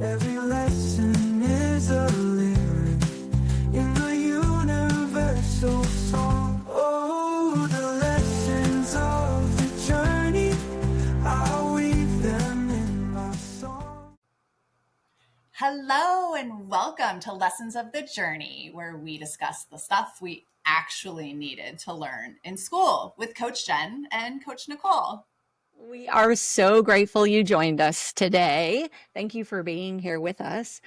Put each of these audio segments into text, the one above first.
Every lesson is a lyric in the universal song. Oh, the lessons of the journey, I weave them in my song. Hello and welcome to Lessons of the Journey, where we discuss the stuff we actually needed to learn in school with Coach Jen and Coach Nicole. We are so grateful you joined us today. Thank you for being here with us.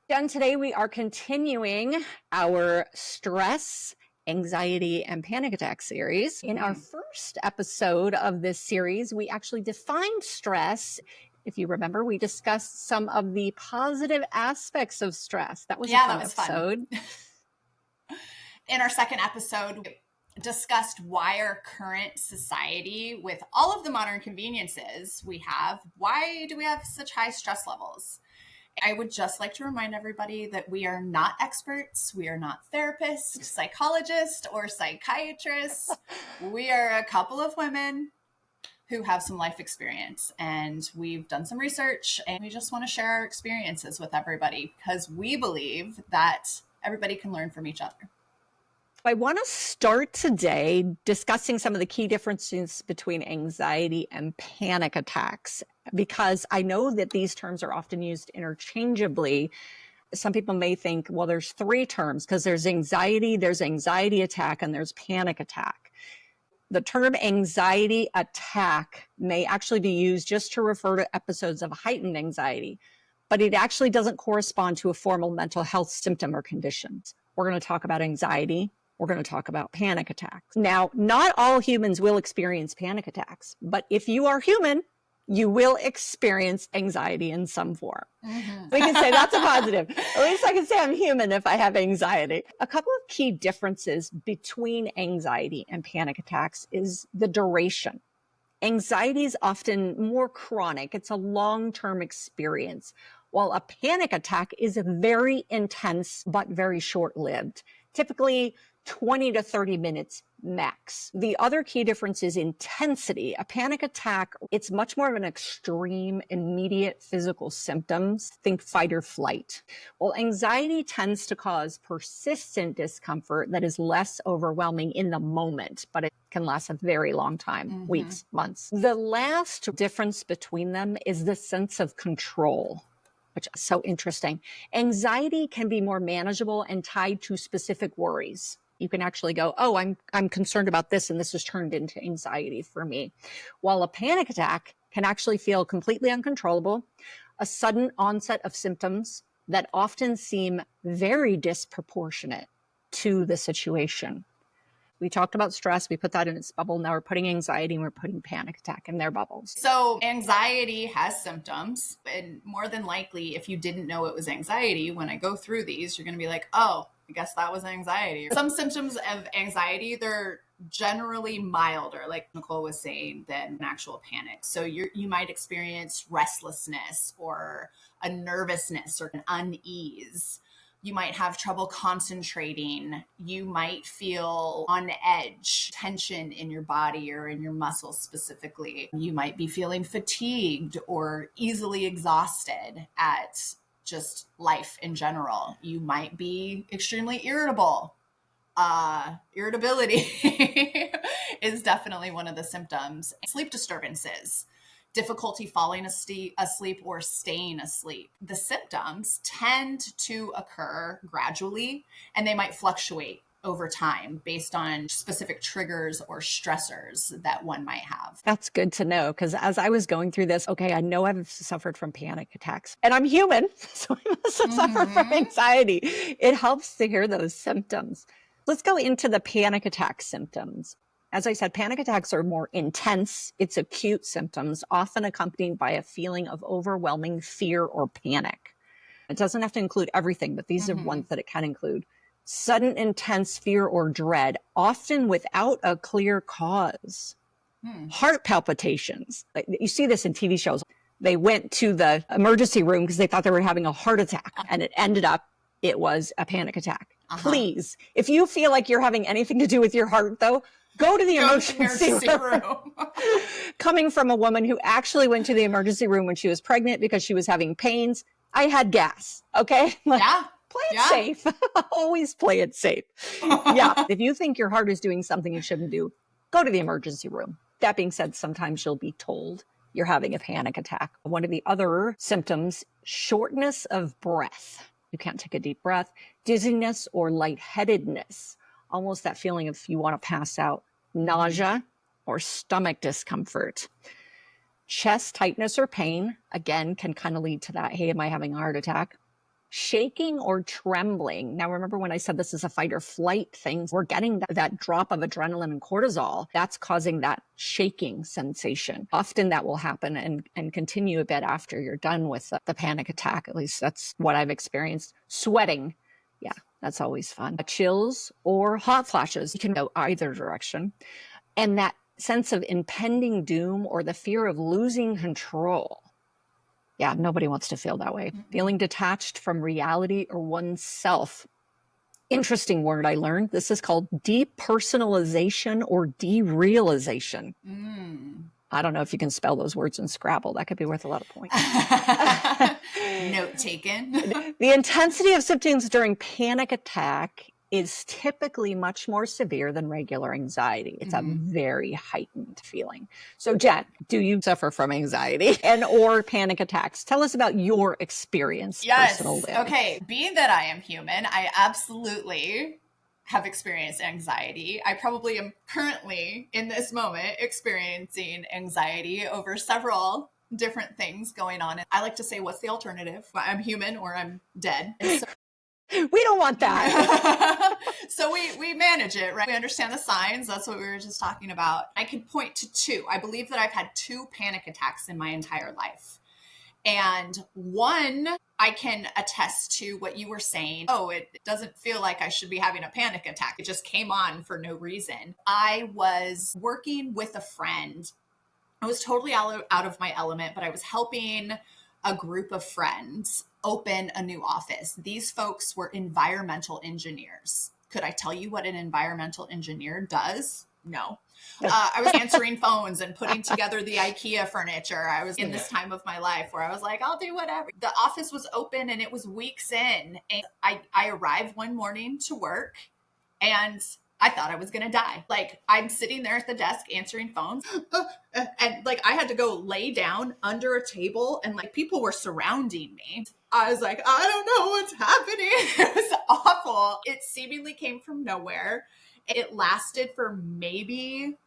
Jen, today we are continuing our stress, anxiety, and panic attack series. In our first episode of this series, we actually defined stress. If you remember, we discussed some of the positive aspects of stress. That was a fun episode. In our second episode, we discussed why our current society, with all of the modern conveniences we have, why do we have such high stress levels? I would just like to remind everybody that we are not experts. We are not therapists, psychologists, or psychiatrists. We are a couple of women who have some life experience, and we've done some research, and we just want to share our experiences with everybody because we believe that everybody can learn from each other. I want to start today discussing some of the key differences between anxiety and panic attacks, because I know that these terms are often used interchangeably. Some people may think, well, there's three terms because there's anxiety attack, and there's panic attack. The term anxiety attack may actually be used just to refer to episodes of heightened anxiety, but it actually doesn't correspond to a formal mental health symptom or condition. We're going to talk about anxiety. We're going to talk about panic attacks. Now, not all humans will experience panic attacks, but if you are human, you will experience anxiety in some form. We can say that's a positive. At least I can say I'm human if I have anxiety. A couple of key differences between anxiety and panic attacks is the duration. Anxiety is often more chronic. It's a long-term experience, while a panic attack is very intense but very short-lived. Typically 20 to 30 minutes max. The other key difference is intensity. A panic attack, it's much more of an extreme, immediate physical symptoms. Think fight or flight. Well, anxiety tends to cause persistent discomfort that is less overwhelming in the moment, but it can last a very long time, weeks, months. The last difference between them is the sense of control, which is so interesting. Anxiety can be more manageable and tied to specific worries. You can actually go, oh, I'm concerned about this, and this has turned into anxiety for me. While a panic attack can actually feel completely uncontrollable, a sudden onset of symptoms that often seem very disproportionate to the situation. We talked about stress. We put that in its bubble. Now we're putting anxiety and we're putting panic attack in their bubbles. So anxiety has symptoms, and more than likely, if you didn't know it was anxiety, when I go through these, you're going to be like, oh, I guess that was anxiety. Some symptoms of anxiety, they're generally milder, like Nicole was saying, than actual panic. So you might experience restlessness or a nervousness or an unease. You might have trouble concentrating. You might feel on edge, tension in your body or in your muscles specifically. You might be feeling fatigued or easily exhausted at just life in general. You might be extremely irritable. Irritability is definitely one of the symptoms. Sleep disturbances, difficulty falling asleep or staying asleep. The symptoms tend to occur gradually, and they might fluctuate over time based on specific triggers or stressors that one might have. That's good to know, because as I was going through this, okay, I know I've suffered from panic attacks, and I'm human, so I must have suffered from anxiety. It helps to hear those symptoms. Let's go into the panic attack symptoms. As I said, panic attacks are more intense. It's acute symptoms, often accompanied by a feeling of overwhelming fear or panic. It doesn't have to include everything, but these are ones that it can include. Sudden intense fear or dread, often without a clear cause. Heart palpitations. You see this in TV shows. They went to the emergency room because they thought they were having a heart attack, and it ended up, it was a panic attack. Please, if you feel like you're having anything to do with your heart, though, go to the emergency room. Coming from a woman who actually went to the emergency room when she was pregnant because she was having pains, I had gas. Okay. Like, Yeah. play it safe. Always play it safe. Yeah. If you think your heart is doing something you shouldn't do, go to the emergency room. That being said, sometimes you'll be told you're having a panic attack. One of the other symptoms, shortness of breath. You can't take a deep breath, dizziness or lightheadedness, almost that feeling of you want to pass out, nausea or stomach discomfort. Chest tightness or pain, again, can kind of lead to that, hey, am I having a heart attack? Shaking or trembling. Now, remember when I said this is a fight or flight thing, we're getting that drop of adrenaline and cortisol. That's causing that shaking sensation. Often that will happen and continue a bit after you're done with the panic attack. At least that's what I've experienced. Sweating. Yeah, that's always fun. Chills or hot flashes. You can go either direction. And that sense of impending doom or the fear of losing control. Yeah, nobody wants to feel that way. Mm-hmm. Feeling detached from reality or oneself. Interesting word I learned. This is called depersonalization or derealization. I don't know if you can spell those words in Scrabble. That could be worth a lot of points. Note taken. The intensity of symptoms during panic attack is typically much more severe than regular anxiety. It's a very heightened feeling. So Jen, do you suffer from anxiety and or panic attacks? Tell us about your experience. Yes. Okay. Being that I am human, I absolutely have experienced anxiety. I probably am currently in this moment experiencing anxiety over several different things going on. And I like to say, what's the alternative? I'm human or I'm dead. And so we don't want that. So we manage it, right? We understand the signs. That's what we were just talking about. I can point to two. I believe that I've had 2 panic attacks in my entire life. And one, I can attest to what you were saying. Oh, it doesn't feel like I should be having a panic attack. It just came on for no reason. I was working with a friend. I was totally out of my element, but I was helping a group of friends open a new office. These folks were environmental engineers. Could I tell you what an environmental engineer does? No. I was answering phones and putting together the IKEA furniture. I was in this time of my life where I was like, I'll do whatever. The office was open and it was weeks in. And I arrived one morning to work and I thought I was going to die. Like, I'm sitting there at the desk answering phones and like I had to go lay down under a table and like people were surrounding me. I was like, I don't know what's happening. It was awful. It seemingly came from nowhere. It lasted for maybe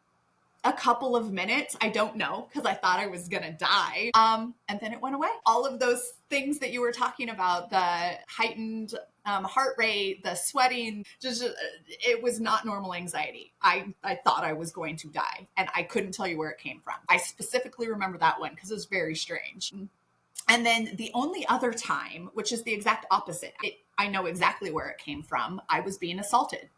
a couple of minutes. I don't know, because I thought I was going to die. And then it went away. All of those things that you were talking about, the heightened heart rate, the sweating, just it was not normal anxiety. I thought I was going to die and I couldn't tell you where it came from. I specifically remember that one because it was very strange. And then the only other time, which is the exact opposite, I know exactly where it came from. I was being assaulted.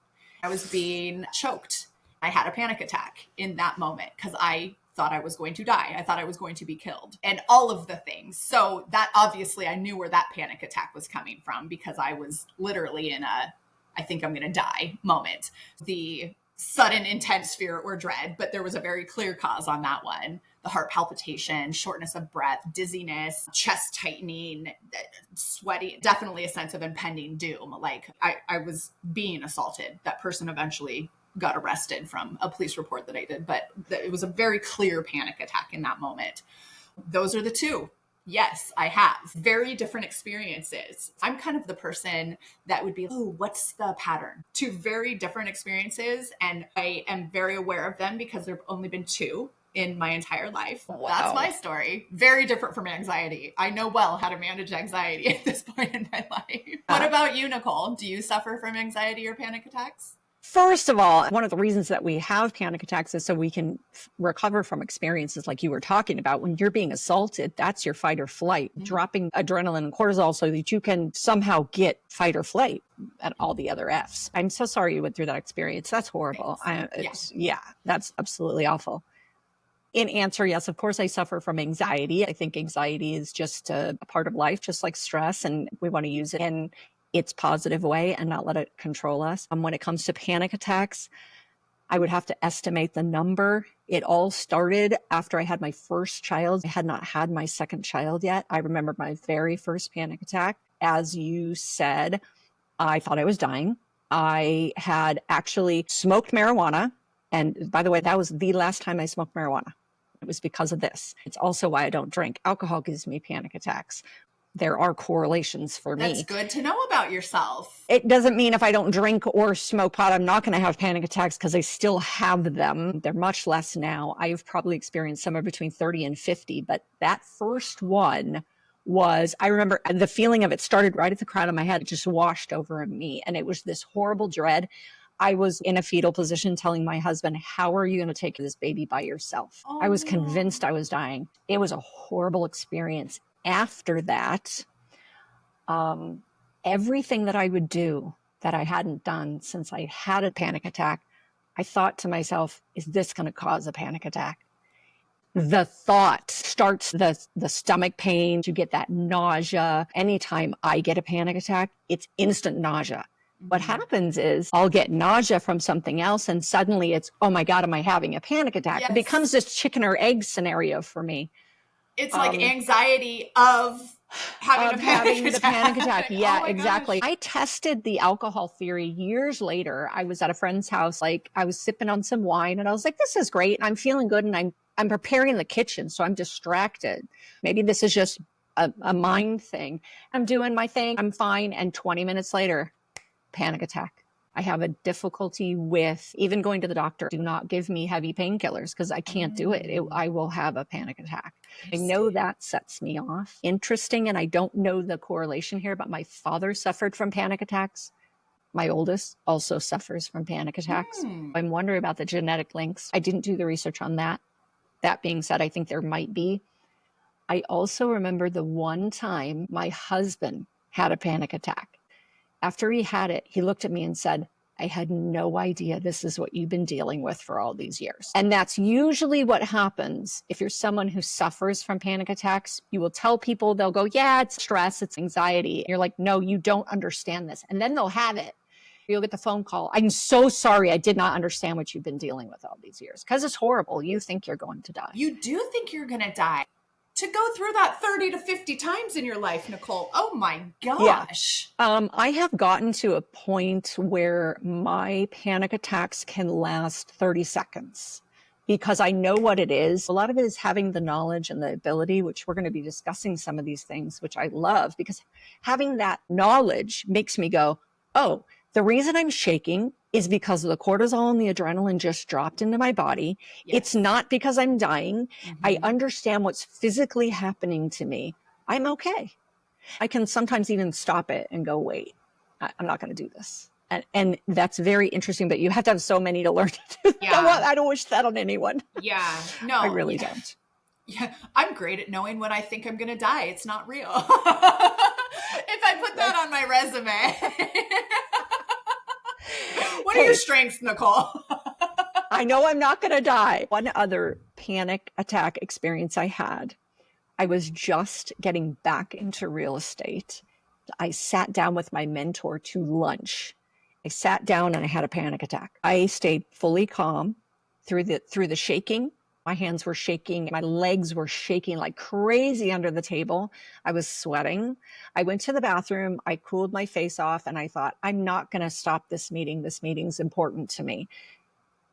I was being choked. I had a panic attack in that moment because I thought I was going to die. I thought I was going to be killed and all of the things. So that obviously I knew where that panic attack was coming from because I was literally in a, I think I'm going to die moment. The sudden intense fear or dread, but there was a very clear cause on that one. The heart palpitation, shortness of breath, dizziness, chest tightening, sweaty, definitely a sense of impending doom. Like I was being assaulted. That person eventually got arrested from a police report that I did, but it was a very clear panic attack in that moment. Those are the 2. Yes, I have very different experiences. I'm kind of the person that would be, oh, what's the pattern? 2 very different experiences. And I am very aware of them because there've only been 2 in my entire life. Wow. That's my story. Very different from anxiety. I know well how to manage anxiety at this point in my life. What about you, Nicole? Do you suffer from anxiety or panic attacks? First of all, one of the reasons that we have panic attacks is so we can recover from experiences like you were talking about. When you're being assaulted, that's your fight or flight, dropping adrenaline and cortisol so that you can somehow get fight or flight at all the other Fs. I'm so sorry you went through that experience. That's horrible. Yeah, that's absolutely awful. In answer, yes, of course, I suffer from anxiety. I think anxiety is just a part of life, just like stress, and we want to use it in its positive way and not let it control us. When it comes to panic attacks, I would have to estimate the number. It all started after I had my first child. I had not had my second child yet. I remember my very first panic attack. As you said, I thought I was dying. I had actually smoked marijuana. And by the way, that was the last time I smoked marijuana. It was because of this. It's also why I don't drink. Alcohol gives me panic attacks. There are correlations for me. That's good to know about yourself. It doesn't mean if I don't drink or smoke pot, I'm not going to have panic attacks, because I still have them. They're much less now. I've probably experienced somewhere between 30 and 50, but that first one was, I remember the feeling of it started right at the crown of my head. It just washed over me. And it was this horrible dread. I was in a fetal position telling my husband, how are you going to take this baby by yourself? Oh, I was no. convinced I was dying. It was a horrible experience. After that, everything that I would do that I hadn't done since I had a panic attack, I thought to myself, is this going to cause a panic attack? The thought starts the stomach pain. You get that nausea. Anytime I get a panic attack, it's instant nausea. What happens is I'll get nausea from something else, and suddenly it's, oh my God, am I having a panic attack? Yes. It becomes this chicken or egg scenario for me. It's like anxiety of having the panic attack. Yeah, Oh my exactly. gosh. I tested the alcohol theory years later. I was at a friend's house, like I was sipping on some wine, and I was like, this is great. I'm feeling good, and I'm preparing the kitchen, so I'm distracted. Maybe this is just a mind thing. I'm doing my thing. I'm fine. And 20 minutes later, panic attack. I have a difficulty with even going to the doctor. Do not give me heavy painkillers, because I can't do it. I will have a panic attack. I know that sets me off. Interesting, and I don't know the correlation here, but my father suffered from panic attacks. My oldest also suffers from panic attacks. I'm wondering about the genetic links. I didn't do the research on that. That being said, I think there might be. I also remember the one time my husband had a panic attack. After he had it, he looked at me and said, I had no idea this is what you've been dealing with for all these years. And that's usually what happens if you're someone who suffers from panic attacks. You will tell people, they'll go, yeah, it's stress, it's anxiety. And you're like, no, you don't understand this. And then they'll have it. You'll get the phone call. I'm so sorry. I did not understand what you've been dealing with all these years, because it's horrible. You think you're going to die. You do think you're going to die. To go through that 30 to 50 times in your life, Nicole. Oh my gosh. Yeah. I have gotten to a point where my panic attacks can last 30 seconds because I know what it is. A lot of it is having the knowledge and the ability, which we're going to be discussing some of these things, which I love, because having that knowledge makes me go, oh, the reason I'm shaking is because the cortisol and the adrenaline just dropped into my body. Yes. It's not because I'm dying. I understand what's physically happening to me. I'm okay. I can sometimes even stop it and go, wait, I'm not going to do this. And that's very interesting, but you have to have so many to learn to do that. Yeah. I don't wish that on anyone. Yeah, no. I really don't. Yeah, I'm great at knowing when I think I'm going to die. It's not real. If I put that on my resume. What are your strengths, Nicole? I know I'm not going to die. One other panic attack experience I had, I was just getting back into real estate. I sat down with my mentor to lunch. I sat down and I had a panic attack. I stayed fully calm through the shaking. My hands were shaking. My legs were shaking like crazy under the table. I was sweating. I went to the bathroom. I cooled my face off and I thought, I'm not going to stop this meeting. This meeting's important to me.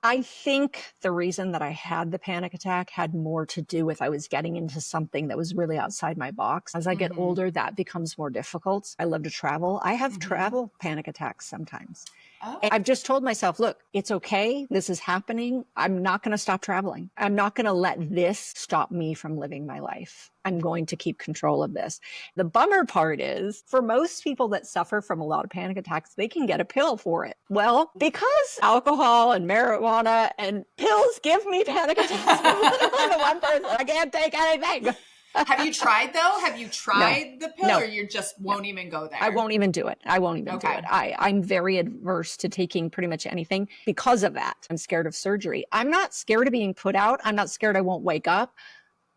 I think the reason that I had the panic attack had more to do with I was getting into something that was really outside my box. As I get older, that becomes more difficult. I love to travel. I have travel panic attacks sometimes. Oh. And I've just told myself, look, it's okay. This is happening. I'm not going to stop traveling. I'm not going to let this stop me from living my life. I'm going to keep control of this. The bummer part is, for most people that suffer from a lot of panic attacks, they can get a pill for it. Well, because alcohol and marijuana and pills give me panic attacks, I'm the one person, I can't take anything. Have you tried though? Have you tried the pill, No. or you just won't even go there? I won't even do it. I won't even do it. I'm very adverse to taking pretty much anything because of that. I'm scared of surgery. I'm not scared of being put out. I'm not scared I won't wake up.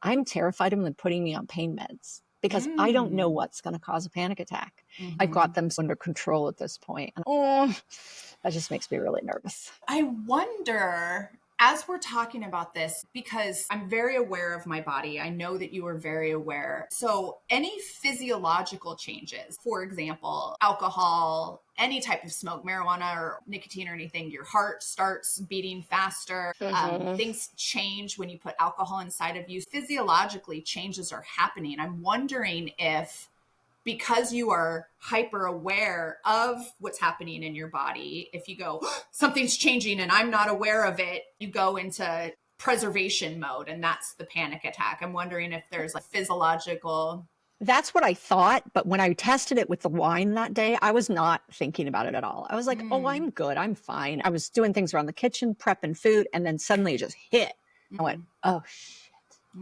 I'm terrified of them putting me on pain meds. because I don't know what's going to cause a panic attack. I've got them under control at this point. And, that just makes me really nervous. I wonder, as we're talking about this, because I'm very aware of my body, I know that you are very aware. So any physiological changes, for example, alcohol, any type of smoke, marijuana or nicotine or anything, your heart starts beating faster. Things change when you put alcohol inside of you. Physiologically, changes are happening. I'm wondering if, because you are hyper aware of what's happening in your body, if you go, something's changing and I'm not aware of it, you go into preservation mode, and that's the panic attack. I'm wondering if there's like physiological. That's what I thought. But when I tested it with the wine that day, I was not thinking about it at all. I was like, oh, I'm good. I'm fine. I was doing things around the kitchen, prepping food. And then suddenly it just hit. I went, oh, shit.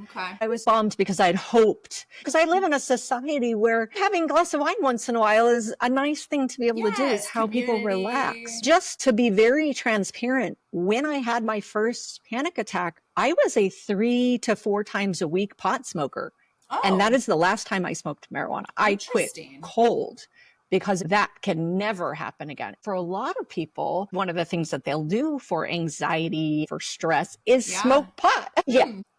Okay. I was bummed because I had hoped, because I live in a society where having a glass of wine once in a while is a nice thing to be able to do. Is how people relax. Just to be very transparent, when I had my first panic attack, I was a 3 to 4 times a week pot smoker. Oh. And that is the last time I smoked marijuana. I quit cold because that can never happen again. For a lot of people, one of the things that they'll do for anxiety, for stress, is smoke pot.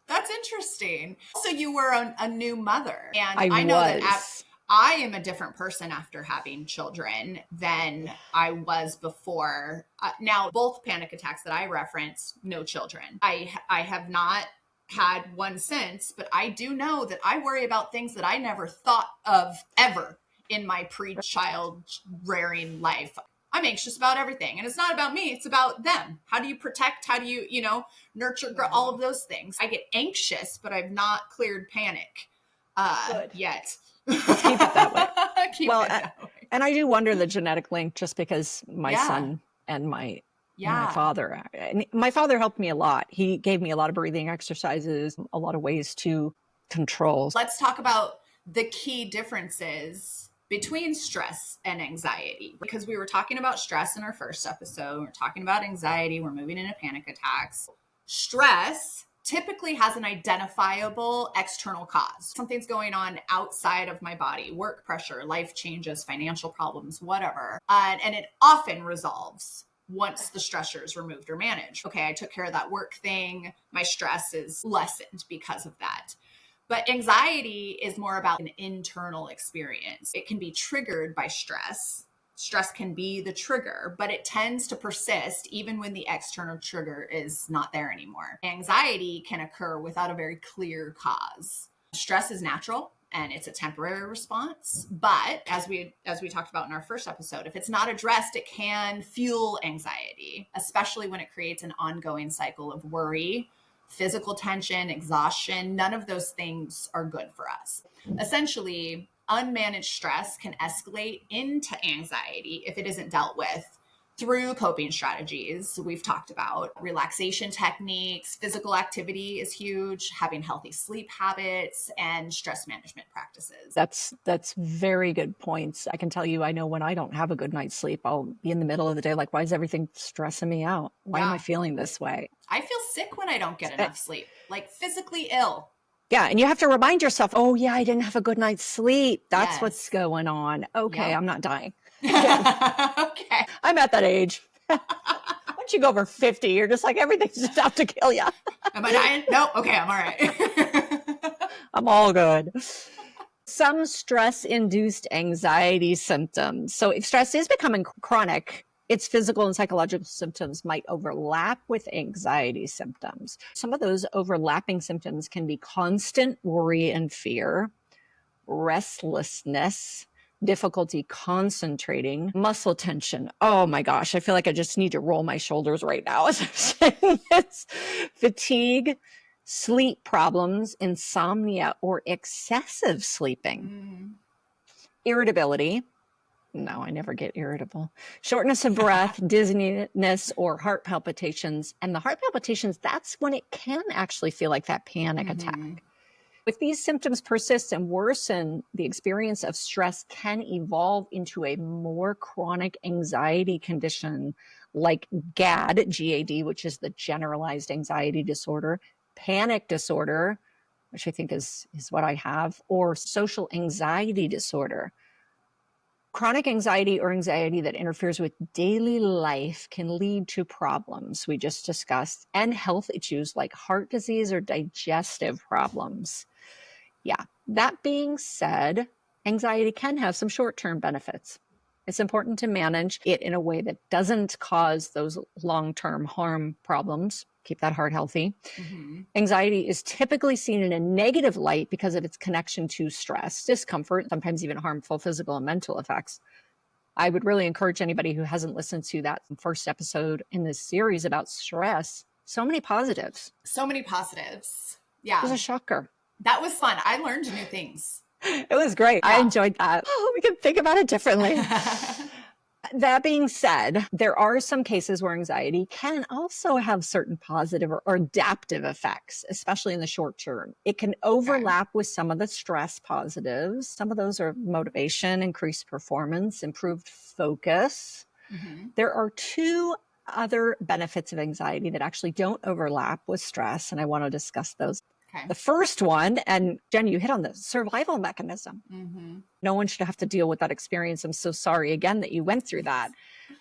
That's interesting. So you were a new mother, and I know was. that I am a different person after having children than I was before. Now, both panic attacks that I reference, no children. I have not had one since, but I do know that I worry about things that I never thought of ever in my pre-child rearing life. I'm anxious about everything. And it's not about me. It's about them. How do you protect? How do you, nurture, all of those things? I get anxious, but I've not cleared panic yet. Let's keep it that way. That way. And I do wonder the genetic link, just because my son and my father, and my father helped me a lot. He gave me a lot of breathing exercises, a lot of ways to control. Let's talk about the key differences between stress and anxiety, because we were talking about stress in our first episode. We're talking about anxiety. We're moving into panic attacks. Stress typically has an identifiable external cause. Something's going on outside of my body, work pressure, life changes, financial problems, whatever. And it often resolves once the stressor is removed or managed. Okay, I took care of that work thing. My stress is lessened because of that. But anxiety is more about an internal experience. It can be triggered by stress. Stress can be the trigger, but it tends to persist even when the external trigger is not there anymore. Anxiety can occur without a very clear cause. Stress is natural and it's a temporary response. But as we talked about in our first episode, if it's not addressed, it can fuel anxiety, especially when it creates an ongoing cycle of worry, physical tension, exhaustion. None of those things are good for us. Essentially, unmanaged stress can escalate into anxiety if it isn't dealt with through coping strategies we've talked about. Relaxation techniques, physical activity is huge, having healthy sleep habits, and stress management practices. That's very good points. I can tell you, I know when I don't have a good night's sleep, I'll be in the middle of the day like, why is everything stressing me out? Why am I feeling this way? I feel sick when I don't get enough sleep, like physically ill. Yeah. And you have to remind yourself, oh yeah, I didn't have a good night's sleep. That's what's going on. Okay. I'm not dying. Okay. I'm at that age. Once you go over 50, you're just like, everything's just out to kill you. Am I dying? No. Okay. I'm all right. I'm all good. Some stress-induced anxiety symptoms. So if stress is becoming chronic, its physical and psychological symptoms might overlap with anxiety symptoms. Some of those overlapping symptoms can be constant worry and fear, restlessness, difficulty concentrating, muscle tension. Oh my gosh, I feel like I just need to roll my shoulders right now as I'm saying this. Fatigue, sleep problems, insomnia, or excessive sleeping. Irritability. No, I never get irritable. Shortness of breath, dizziness, or heart palpitations. And the heart palpitations, that's when it can actually feel like that panic attack. If these symptoms persist and worsen, the experience of stress can evolve into a more chronic anxiety condition like GAD, GAD, which is the generalized anxiety disorder, panic disorder, which I think is what I have, or social anxiety disorder. Chronic anxiety or anxiety that interferes with daily life can lead to problems we just discussed and health issues like heart disease or digestive problems. Yeah. That being said, anxiety can have some short-term benefits. It's important to manage it in a way that doesn't cause those long-term harm problems. Keep that heart healthy. Mm-hmm. Anxiety is typically seen in a negative light because of its connection to stress, discomfort, sometimes even harmful physical and mental effects. I would really encourage anybody who hasn't listened to that first episode in this series about stress. So many positives. So many positives. It Yeah. was a shocker. That was fun. I learned new things. It was great. I enjoyed that. Oh, we can think about it differently. That being said, there are some cases where anxiety can also have certain positive or adaptive effects, especially in the short term. It can overlap with some of the stress positives. Some of those are motivation, increased performance, improved focus. Mm-hmm. There are two other benefits of anxiety that actually don't overlap with stress, and I want to discuss those. Okay. The first one, and Jen, you hit on the survival mechanism. Mm-hmm. No one should have to deal with that experience. I'm so sorry again that you went through that.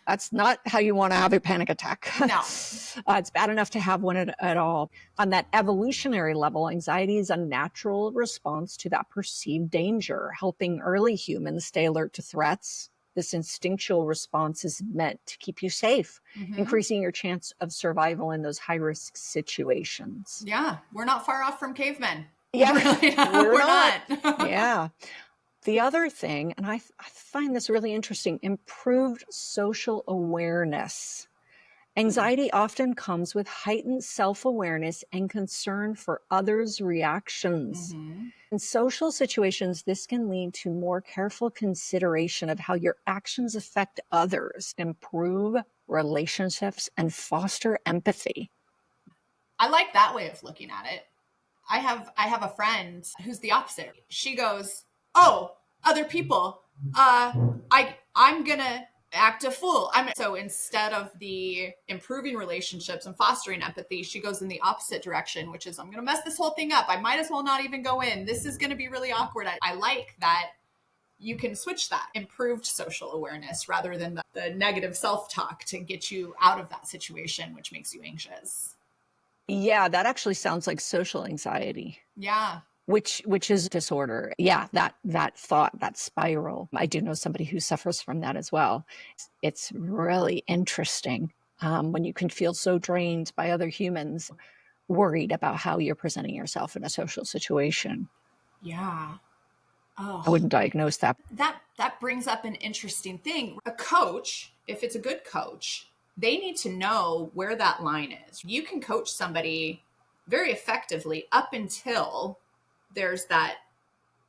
That's not how you want to have a panic attack. No. It's bad enough to have one at all. On that evolutionary level, anxiety is a natural response to that perceived danger, helping early humans stay alert to threats. This instinctual response is meant to keep you safe, Mm-hmm. increasing your chance of survival in those high-risk situations. Yeah, we're not far off from cavemen. Yeah, Really not. We're not. Yeah. The other thing, and I find this really interesting, improved social awareness. Anxiety often comes with heightened self-awareness and concern for others' reactions. Mm-hmm. In social situations, this can lead to more careful consideration of how your actions affect others, improve relationships, and foster empathy. I like that way of looking at it. I have a friend who's the opposite. She goes, "Oh, other people, I'm gonna act a fool." So instead of the improving relationships and fostering empathy, she goes in the opposite direction, which is, I'm gonna mess this whole thing up. I might as well not even go in. This is gonna be really awkward. I like that you can switch that improved social awareness rather than the negative self-talk to get you out of that situation, which makes you anxious. Yeah, that actually sounds like social anxiety. Yeah. Which is disorder. Yeah, that thought, that spiral. I do know somebody who suffers from that as well. It's really interesting when you can feel so drained by other humans, worried about how you're presenting yourself in a social situation. Yeah. Oh, I wouldn't diagnose that. That brings up an interesting thing. A coach, if it's a good coach, they need to know where that line is. You can coach somebody very effectively up until there's that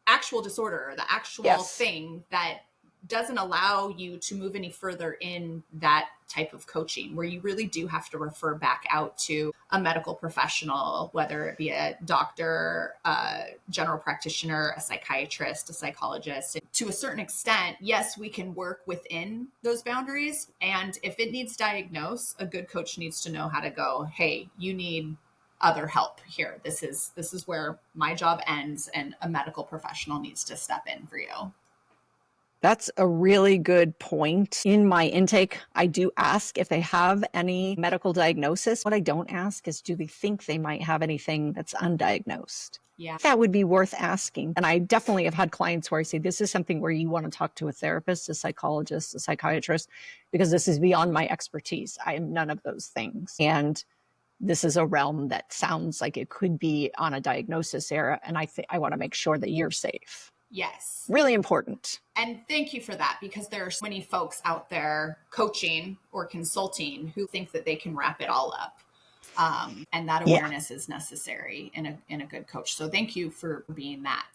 actual disorder or the actual thing that doesn't allow you to move any further in that type of coaching, where you really do have to refer back out to a medical professional, whether it be a doctor, a general practitioner, a psychiatrist, a psychologist. To a certain extent, yes, we can work within those boundaries. And if it needs diagnosed, a good coach needs to know how to go, hey, you need other help here. This is where my job ends, and a medical professional needs to step in for you. That's a really good point. In my intake, I do ask if they have any medical diagnosis. What I don't ask is, do they think they might have anything that's undiagnosed? Yeah. That would be worth asking. And I definitely have had clients where I say, this is something where you want to talk to a therapist, a psychologist, a psychiatrist, because this is beyond my expertise. I am none of those things. And this is a realm that sounds like it could be on a diagnosis era. And I want to make sure that you're safe. Yes. Really important. And thank you for that, because there are so many folks out there coaching or consulting who think that they can wrap it all up. And that awareness is necessary in a good coach. So thank you for being that.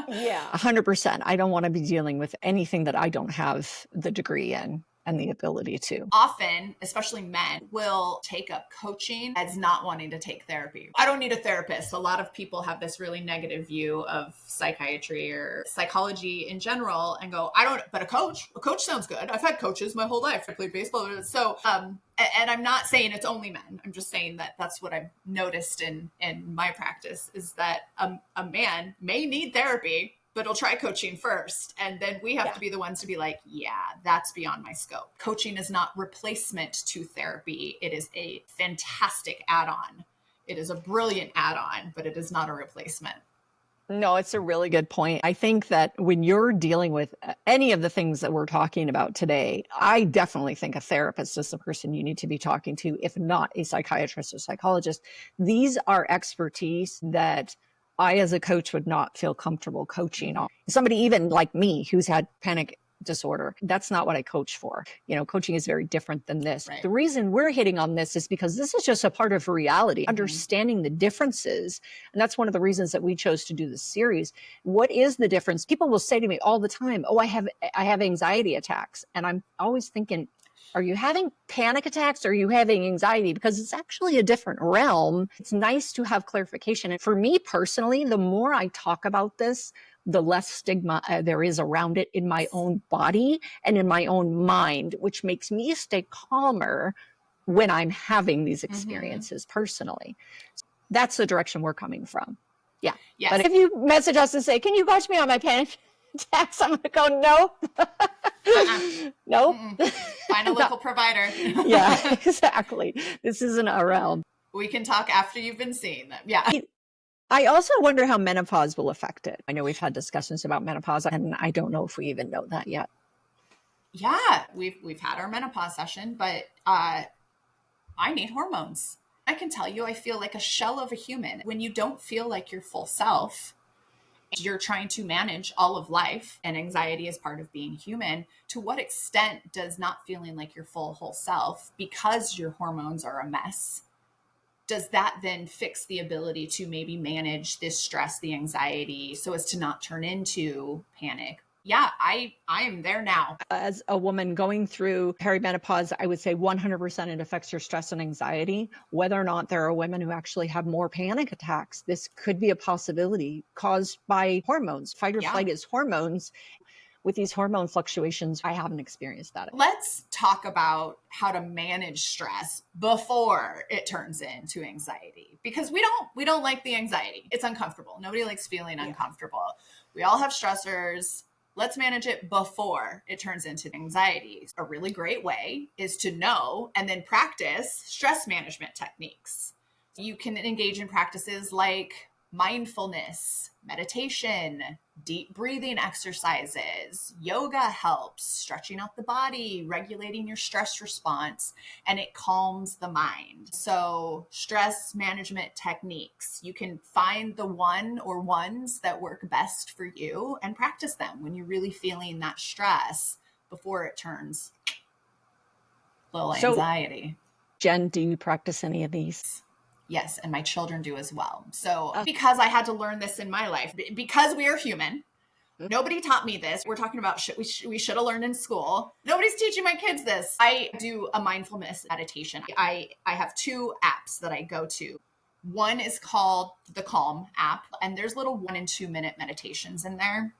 Yeah, 100%. I don't want to be dealing with anything that I don't have the degree in and the ability to. Often, especially men, will take up coaching as not wanting to take therapy. I don't need a therapist. A lot of people have this really negative view of psychiatry or psychology in general and go, but a coach sounds good. I've had coaches my whole life. I played baseball. So, And I'm not saying it's only men. I'm just saying that that's what I've noticed in my practice, is that a man may need therapy, but he'll try coaching first. And then we have to be the ones to be like, yeah, that's beyond my scope. Coaching is not replacement to therapy. It is a fantastic add-on. It is a brilliant add-on, but it is not a replacement. No, it's a really good point. I think that when you're dealing with any of the things that we're talking about today, I definitely think a therapist is the person you need to be talking to, if not a psychiatrist or psychologist. These are expertise that I, as a coach, would not feel comfortable coaching on. Somebody even like me who's had panic disorder, that's not what I coach for. Coaching is very different than this. Right. The reason we're hitting on this is because this is just a part of reality, understanding the differences. And that's one of the reasons that we chose to do this series. What is the difference? People will say to me all the time, oh, I have anxiety attacks. And I'm always thinking, are you having panic attacks or are you having anxiety? Because it's actually a different realm. It's nice to have clarification. And for me personally, the more I talk about this, the less stigma there is around it in my own body and in my own mind, which makes me stay calmer when I'm having these experiences personally. That's the direction we're coming from. Yeah. Yes. But if you message us and say, can you coach me on my panic attacks? I'm going to go, no. No. Find a local provider. Yeah, exactly. This isn't our realm. We can talk after you've been seeing them. Yeah. I also wonder how menopause will affect it. I know we've had discussions about menopause, and I don't know if we even know that yet. Yeah, we've had our menopause session, but I need hormones. I can tell you, I feel like a shell of a human. When you don't feel like your full self, you're trying to manage all of life, and anxiety is part of being human. To what extent does not feeling like your full whole self, because your hormones are a mess, does that then fix the ability to maybe manage this stress, the anxiety, so as to not turn into panic? Yeah, I am there now. As a woman going through perimenopause, I would say 100% it affects your stress and anxiety. Whether or not there are women who actually have more panic attacks, this could be a possibility caused by hormones. Fight or flight is hormones. With these hormone fluctuations, I haven't experienced that. Let's talk about how to manage stress before it turns into anxiety, because we don't like the anxiety. It's uncomfortable. Nobody likes feeling uncomfortable. We all have stressors. Let's manage it before it turns into anxiety. A really great way is to know and then practice stress management techniques. You can engage in practices like mindfulness, meditation, deep breathing exercises. Yoga helps, stretching out the body, regulating your stress response, and it calms the mind. So stress management techniques, you can find the one or ones that work best for you and practice them when you're really feeling that stress before it turns a little anxiety. Jen, do you practice any of these? Yes, and my children do as well. So because I had to learn this in my life, because we are human, nobody taught me this. We're talking about shit we should have learned in school. Nobody's teaching my kids this. I do a mindfulness meditation. I have two apps that I go to. One is called the Calm app, and there's little 1 and 2 minute meditations in there.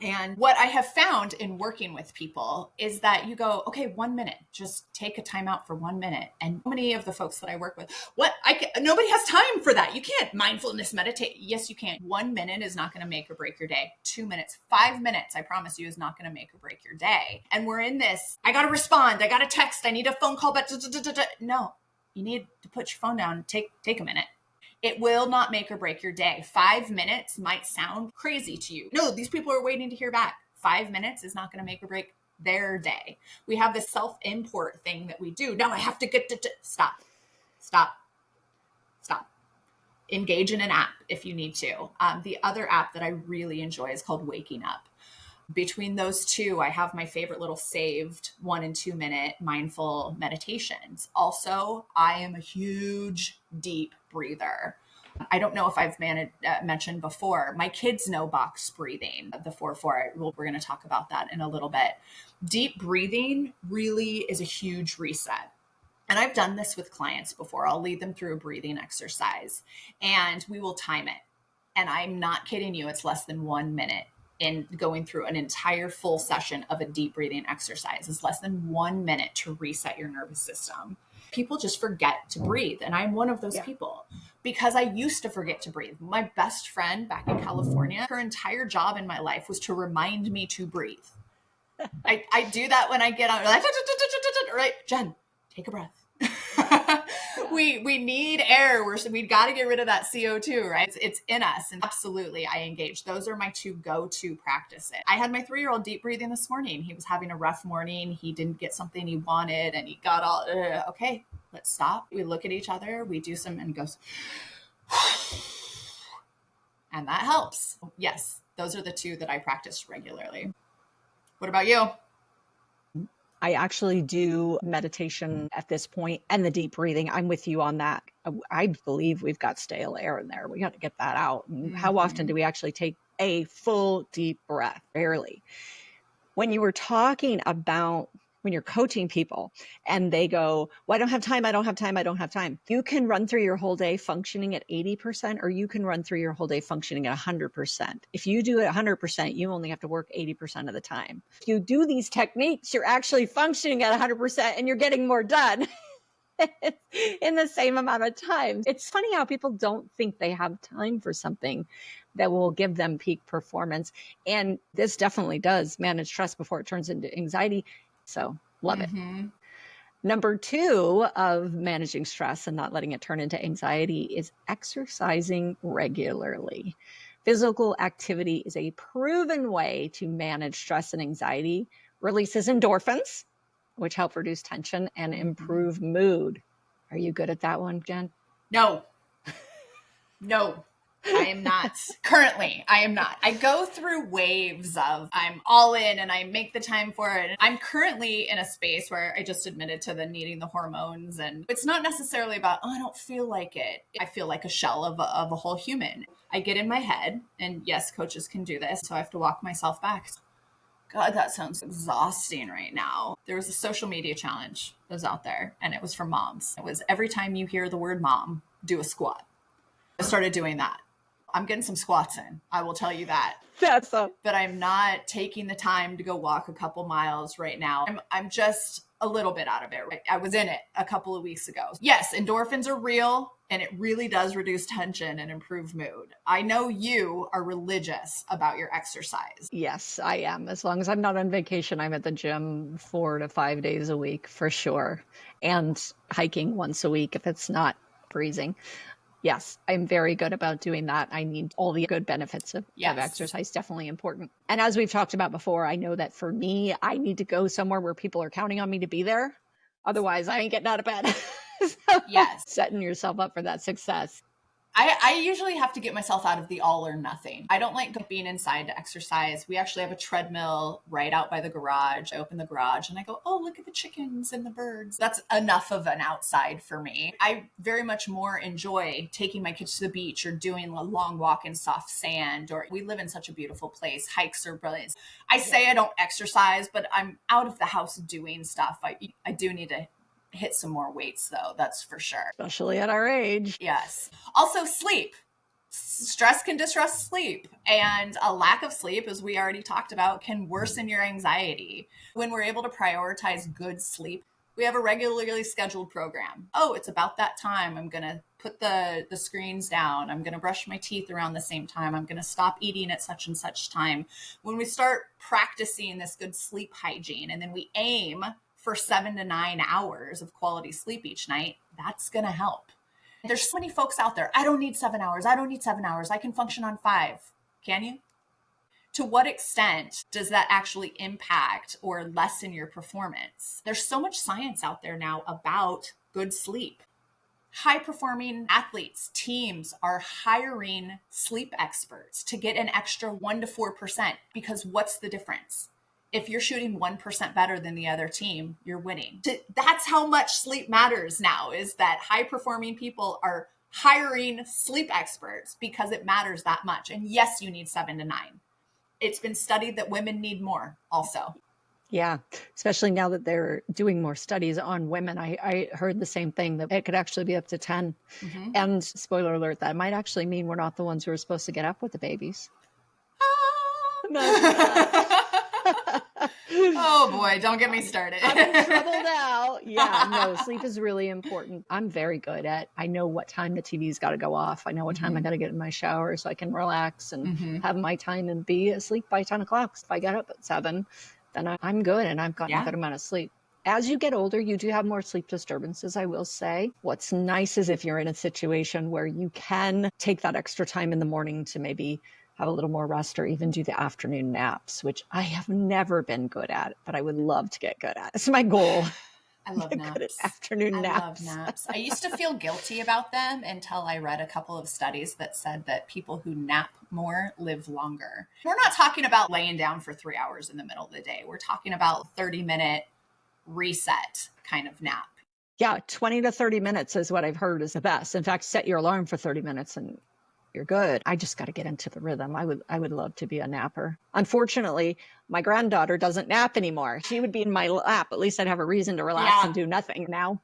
And what I have found in working with people is that you go, okay, 1 minute, just take a time out for 1 minute. And many of the folks that I work with, nobody has time for that. You can't mindfulness meditate. Yes, you can. 1 minute is not going to make or break your day. 2 minutes, 5 minutes, I promise you, is not going to make or break your day. And we're in this, I got to respond. I got to text. I need a phone call. But no, you need to put your phone down. Take a minute. It will not make or break your day. 5 minutes might sound crazy to you. No, these people are waiting to hear back. 5 minutes is not going to make or break their day. We have this self-import thing that we do. Now I have to get to stop. Engage in an app if you need to. The other app that I really enjoy is called Waking Up. Between those two, I have my favorite little saved 1 and 2 minute mindful meditations. Also, I am a huge deep breather. I don't know if I've mentioned before, my kids know box breathing, the 4-4. We're going to talk about that in a little bit. Deep breathing really is a huge reset. And I've done this with clients before. I'll lead them through a breathing exercise and we will time it. And I'm not kidding you, it's less than 1 minute. In going through an entire full session of a deep breathing exercise is less than 1 minute to reset your nervous system. People just forget to breathe. And I'm one of those people because I used to forget to breathe. My best friend back in California, her entire job in my life was to remind me to breathe. I do that when I get on, like, right, Jen, take a breath. We need air. We've got to get rid of that CO2, right? It's in us. And absolutely, I engage. Those are my two go-to practices. I had my 3-year-old deep breathing this morning. He was having a rough morning. He didn't get something he wanted and he got all, okay, let's stop. We look at each other. We do some, and he goes, and that helps. Yes, those are the two that I practice regularly. What about you? I actually do meditation at this point and the deep breathing. I'm with you on that. I believe we've got stale air in there. We got to get that out. And how often do we actually take a full deep breath? Rarely. When you were talking about when you're coaching people and they go, well, I don't have time. I don't have time. I don't have time. You can run through your whole day functioning at 80%, or you can run through your whole day functioning at 100%. If you do it 100%, you only have to work 80% of the time. If you do these techniques, you're actually functioning at 100% and you're getting more done in the same amount of time. It's funny how people don't think they have time for something that will give them peak performance. And this definitely does manage stress before it turns into anxiety. So love it. Number 2 of managing stress and not letting it turn into anxiety is exercising regularly. Physical activity is a proven way to manage stress and anxiety, releases endorphins, which help reduce tension and improve mood. Are you good at that one, Jen? No, I am not. Currently, I am not. I go through waves of I'm all in and I make the time for it. I'm currently in a space where I just admitted to the needing the hormones. And it's not necessarily about, I don't feel like it. I feel like a shell of a whole human. I get in my head, and yes, coaches can do this. So I have to walk myself back. God, that sounds exhausting right now. There was a social media challenge that was out there, and it was for moms. It was every time you hear the word mom, do a squat. I started doing that. I'm getting some squats in. I will tell you that. But I'm not taking the time to go walk a couple miles right now. I'm just a little bit out of it. Right? I was in it a couple of weeks ago. Yes, endorphins are real, and it really does reduce tension and improve mood. I know you are religious about your exercise. Yes, I am. As long as I'm not on vacation, I'm at the gym 4 to 5 days a week for sure. And hiking once a week if it's not freezing. Yes, I'm very good about doing that. I need all the good benefits of exercise, definitely important. And as we've talked about before, I know that for me, I need to go somewhere where people are counting on me to be there. Otherwise, I ain't getting out of bed. So, yes. Setting yourself up for that success. I usually have to get myself out of the all or nothing. I don't like being inside to exercise. We actually have a treadmill right out by the garage. I open the garage and I go, oh, look at the chickens and the birds. That's enough of an outside for me. I very much more enjoy taking my kids to the beach or doing a long walk in soft sand, or we live in such a beautiful place. Hikes are brilliant. I say I don't exercise, but I'm out of the house doing stuff. I do need to hit some more weights though, that's for sure. Especially at our age. Yes. Also sleep. Stress can disrupt sleep, and a lack of sleep, as we already talked about, can worsen your anxiety. When we're able to prioritize good sleep, we have a regularly scheduled program. Oh, it's about that time. I'm going to put the screens down. I'm going to brush my teeth around the same time. I'm going to stop eating at such and such time. When we start practicing this good sleep hygiene, and then we aim for 7 to 9 hours of quality sleep each night, that's going to help. There's so many folks out there. I don't need 7 hours. I don't need 7 hours. I can function on 5. Can you? To what extent does that actually impact or lessen your performance? There's so much science out there now about good sleep. High-performing athletes, teams are hiring sleep experts to get an extra 1 to 4%, because what's the difference? If you're shooting 1% better than the other team, you're winning. That's how much sleep matters now, is that high-performing people are hiring sleep experts because it matters that much. And yes, you need 7 to 9. It's been studied that women need more also. Yeah, especially now that they're doing more studies on women. I heard the same thing, that it could actually be up to 10. Mm-hmm. And spoiler alert, that might actually mean we're not the ones who are supposed to get up with the babies. Oh boy, don't get me started. I'm in trouble now. Yeah, no, sleep is really important. I'm very good at, I know what time the TV's got to go off. I know what time I got to get in my shower so I can relax and have my time and be asleep by 10 o'clock. If I get up at 7, then I'm good and I've gotten a good amount of sleep. As you get older, you do have more sleep disturbances, I will say. What's nice is if you're in a situation where you can take that extra time in the morning to maybe have a little more rest or even do the afternoon naps, which I have never been good at, but I would love to get good at. It's my goal. I love naps. Afternoon naps. I love naps. I used to feel guilty about them until I read a couple of studies that said that people who nap more live longer. We're not talking about laying down for 3 hours in the middle of the day. We're talking about 30-minute reset kind of nap. Yeah, 20 to 30 minutes is what I've heard is the best. In fact, set your alarm for 30 minutes and you're good. I just got to get into the rhythm. I would love to be a napper. Unfortunately, my granddaughter doesn't nap anymore. She would be in my lap. At least I'd have a reason to relax and do nothing. Now,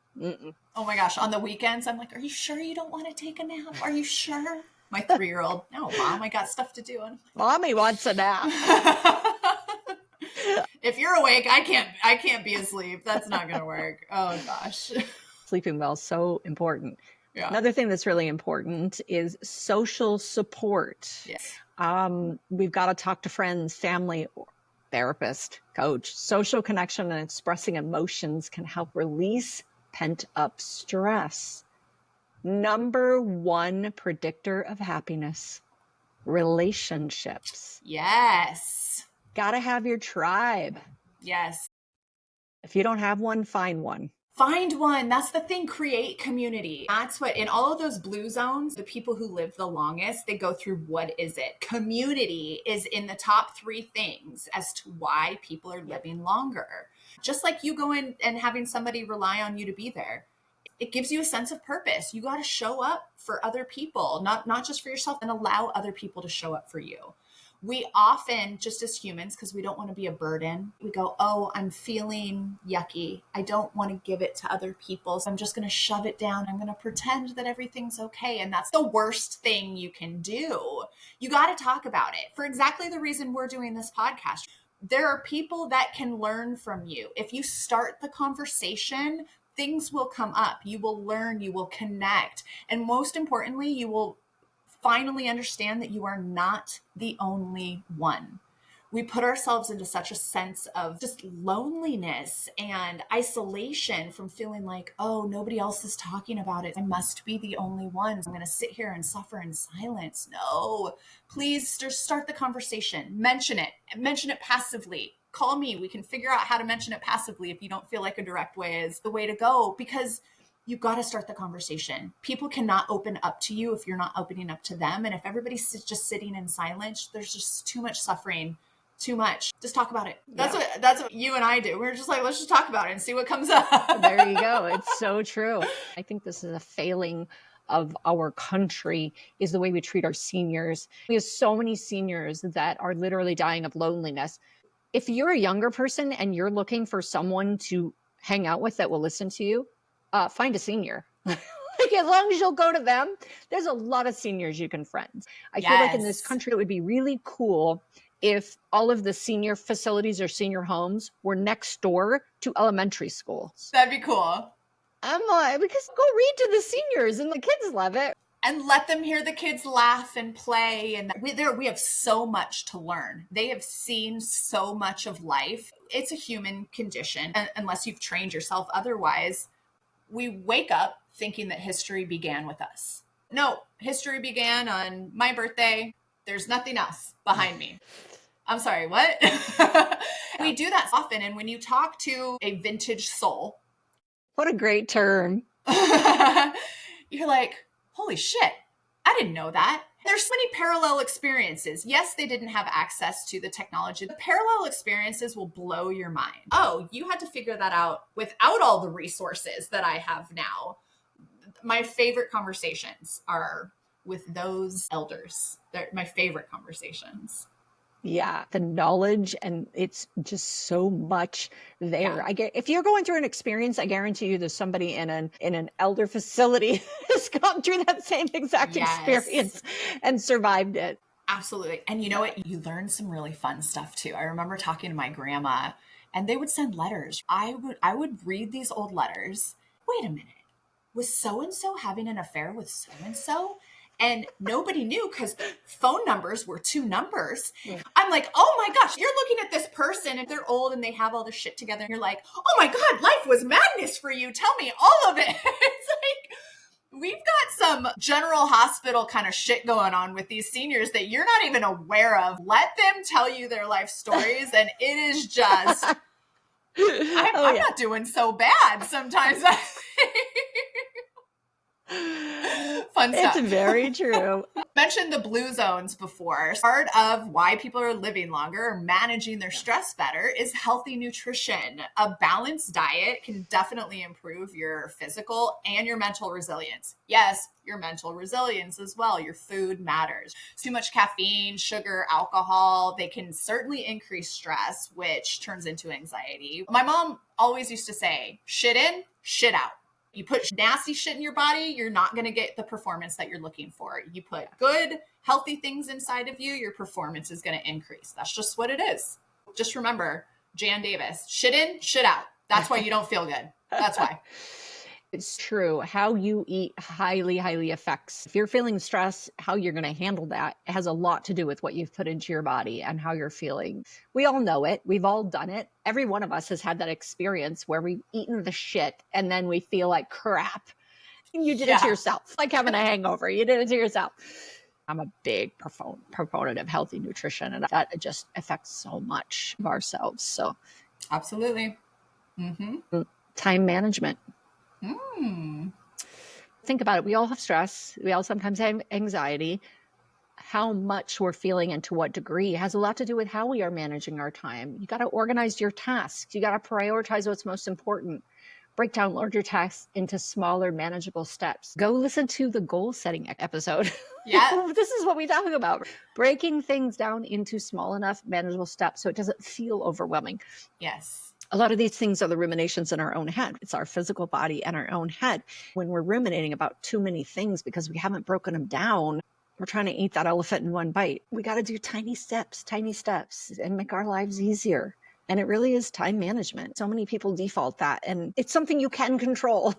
oh my gosh. On the weekends, I'm like, are you sure you don't want to take a nap? Are you sure? My 3-year-old, no, Mom, I got stuff to do. And Mommy wants a nap. If you're awake, I can't be asleep. That's not going to work. Oh gosh. Sleeping well is so important. Yeah. Another thing that's really important is social support. Yes. We've got to talk to friends, family, therapist, coach. Social connection and expressing emotions can help release pent-up stress. Number 1 predictor of happiness, relationships. Yes. Got to have your tribe. Yes. If you don't have one, find one. Find one. That's the thing. Create community. That's what, in all of those blue zones, the people who live the longest, they go through what is it? Community is in the top 3 things as to why people are living longer. Just like you going and having somebody rely on you to be there. It gives you a sense of purpose. You got to show up for other people, not just for yourself, and allow other people to show up for you. We often, just as humans, because we don't want to be a burden, we go, oh, I'm feeling yucky. I don't want to give it to other people. So I'm just going to shove it down. I'm going to pretend that everything's okay. And that's the worst thing you can do. You got to talk about it for exactly the reason we're doing this podcast. There are people that can learn from you. If you start the conversation, things will come up. You will learn, you will connect. And most importantly, you will finally understand that you are not the only one. We put ourselves into such a sense of just loneliness and isolation from feeling like, oh, nobody else is talking about it. I must be the only one. I'm going to sit here and suffer in silence. No, please just start the conversation. Mention it passively. Call me. We can figure out how to mention it passively if you don't feel like a direct way is the way to go, because you've got to start the conversation. People cannot open up to you if you're not opening up to them. And if everybody's just sitting in silence, there's just too much suffering, too much. Just talk about it. That's what you and I do. We're just like, let's just talk about it and see what comes up. There you go. It's so true. I think this is a failing of our country is the way we treat our seniors. We have so many seniors that are literally dying of loneliness. If you're a younger person and you're looking for someone to hang out with that will listen to you, find a senior. Like, as long as you'll go to them, there's a lot of seniors you can friend. I feel like in this country, it would be really cool if all of the senior facilities or senior homes were next door to elementary schools. That'd be cool. I'm like, because go read to the seniors and the kids love it. And let them hear the kids laugh and play. And we have so much to learn. They have seen so much of life. It's a human condition, unless you've trained yourself otherwise. We wake up thinking that history began with us. No, history began on my birthday. There's nothing else behind me. I'm sorry, what? We do that often. And when you talk to a vintage soul. What a great term. You're like, holy shit, I didn't know that. There's so many parallel experiences. Yes, they didn't have access to the technology. The parallel experiences will blow your mind. Oh, you had to figure that out without all the resources that I have now. My favorite conversations are with those elders. They're my favorite conversations. Yeah, the knowledge, and it's just so much there. Yeah. If you're going through an experience, I guarantee you there's somebody in an elder facility who's gone through that same exact experience and survived it. Absolutely. And you know what? You learn some really fun stuff too. I remember talking to my grandma and they would send letters. I would read these old letters. Wait a minute. Was so-and-so having an affair with so-and-so? And nobody knew because the phone numbers were 2 numbers. Yeah. I'm like, oh my gosh, you're looking at this person and they're old and they have all this shit together. And you're like, oh my God, life was madness for you. Tell me all of it. It's like, we've got some general hospital kind of shit going on with these seniors that you're not even aware of. Let them tell you their life stories. And it is just, I'm not doing so bad sometimes. Fun stuff. It's very true. Mentioned the blue zones before. Part of why people are living longer or managing their stress better is healthy nutrition. A balanced diet can definitely improve your physical and your mental resilience. Yes, your mental resilience as well. Your food matters. Too much caffeine, sugar, alcohol, they can certainly increase stress, which turns into anxiety. My mom always used to say, shit in, shit out. You put nasty shit in your body, you're not going to get the performance that you're looking for. You put good, healthy things inside of you, your performance is going to increase. That's just what it is. Just remember, Jan Davis, shit in, shit out. That's why you don't feel good. That's why. It's true. How you eat highly affects. If you're feeling stress, how you're going to handle that has a lot to do with what you've put into your body and how you're feeling. We all know it. We've all done it. Every one of us has had that experience where we've eaten the shit and then we feel like crap. You did it to yourself, like having a hangover. You did it to yourself. I'm a big proponent of healthy nutrition, and that just affects so much of ourselves. So, absolutely. Time management. Think about it. We all have stress. We all sometimes have anxiety. How much we're feeling and to what degree has a lot to do with how we are managing our time. You got to organize your tasks. You got to prioritize what's most important. Break down larger tasks into smaller, manageable steps. Go listen to the goal setting episode. Yeah. This is what we talk about. Breaking things down into small enough, manageable steps so it doesn't feel overwhelming. Yes. A lot of these things are the ruminations in our own head. It's our physical body and our own head. When we're ruminating about too many things because we haven't broken them down, we're trying to eat that elephant in one bite. We got to do tiny steps and make our lives easier. And it really is time management. So many people default that, and it's something you can control.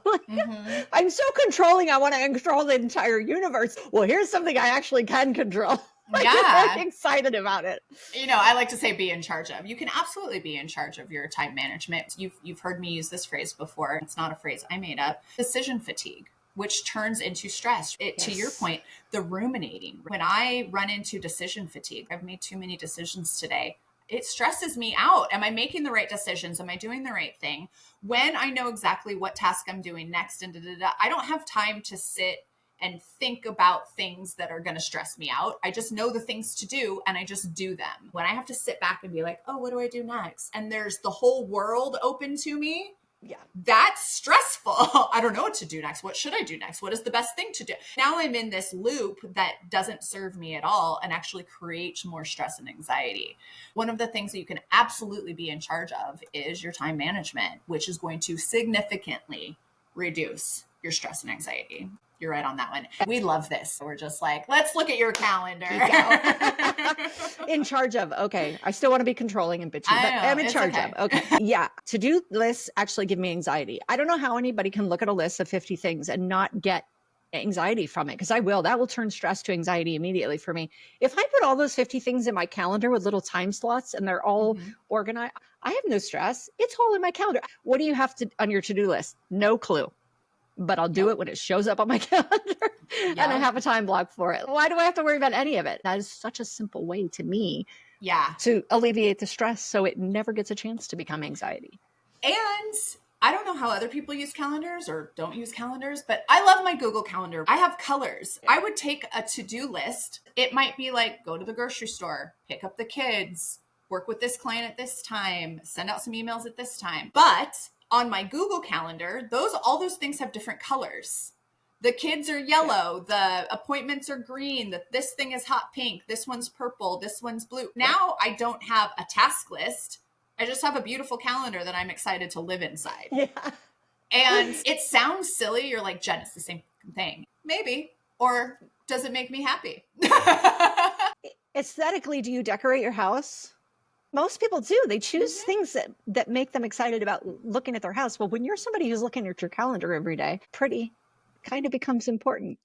I'm so controlling. I want to control the entire universe. Well, here's something I actually can control. I'm really excited about it. You know, I like to say be in charge of. You can absolutely be in charge of your time management. You've heard me use this phrase before. It's not a phrase I made up. Decision fatigue, which turns into stress. To your point, the ruminating. When I run into decision fatigue, I've made too many decisions today. It stresses me out. Am I making the right decisions? Am I doing the right thing? When I know exactly what task I'm doing next, and I don't have time to sit and think about things that are going to stress me out. I just know the things to do and I just do them. When I have to sit back and be like, oh, what do I do next? And there's the whole world open to me. Yeah, that's stressful. I don't know what to do next. What should I do next? What is the best thing to do? Now I'm in this loop that doesn't serve me at all and actually creates more stress and anxiety. One of the things that you can absolutely be in charge of is your time management, which is going to significantly reduce your stress and anxiety. You're right on that one. We love this. We're just like, let's look at your calendar. In charge of. Okay. I still want to be controlling and bitchy, but I'm in charge of. Okay. Yeah. To-do lists actually give me anxiety. I don't know how anybody can look at a list of 50 things and not get anxiety from it, because I will. That will turn stress to anxiety immediately for me. If I put all those 50 things in my calendar with little time slots and they're all organized, I have no stress. It's all in my calendar. What do you have to on your to-do list? No clue. But I'll do it when it shows up on my calendar and I have a time block for it. Why do I have to worry about any of it? That is such a simple way to me to alleviate the stress so it never gets a chance to become anxiety. And I don't know how other people use calendars or don't use calendars, but I love my Google Calendar. I have colors. I would take a to-do list. It might be like, go to the grocery store, pick up the kids, work with this client at this time, send out some emails at this time. But on my Google Calendar, all those things have different colors. The kids are yellow. The appointments are green. This thing is hot pink. This one's purple. This one's blue. Now I don't have a task list. I just have a beautiful calendar that I'm excited to live inside. Yeah. And it sounds silly. You're like, Jen, it's the same thing. Maybe. Or does it make me happy? Aesthetically, do you decorate your house? Most people do. They choose things that make them excited about looking at their house. Well, when you're somebody who's looking at your calendar every day, pretty kind of becomes important.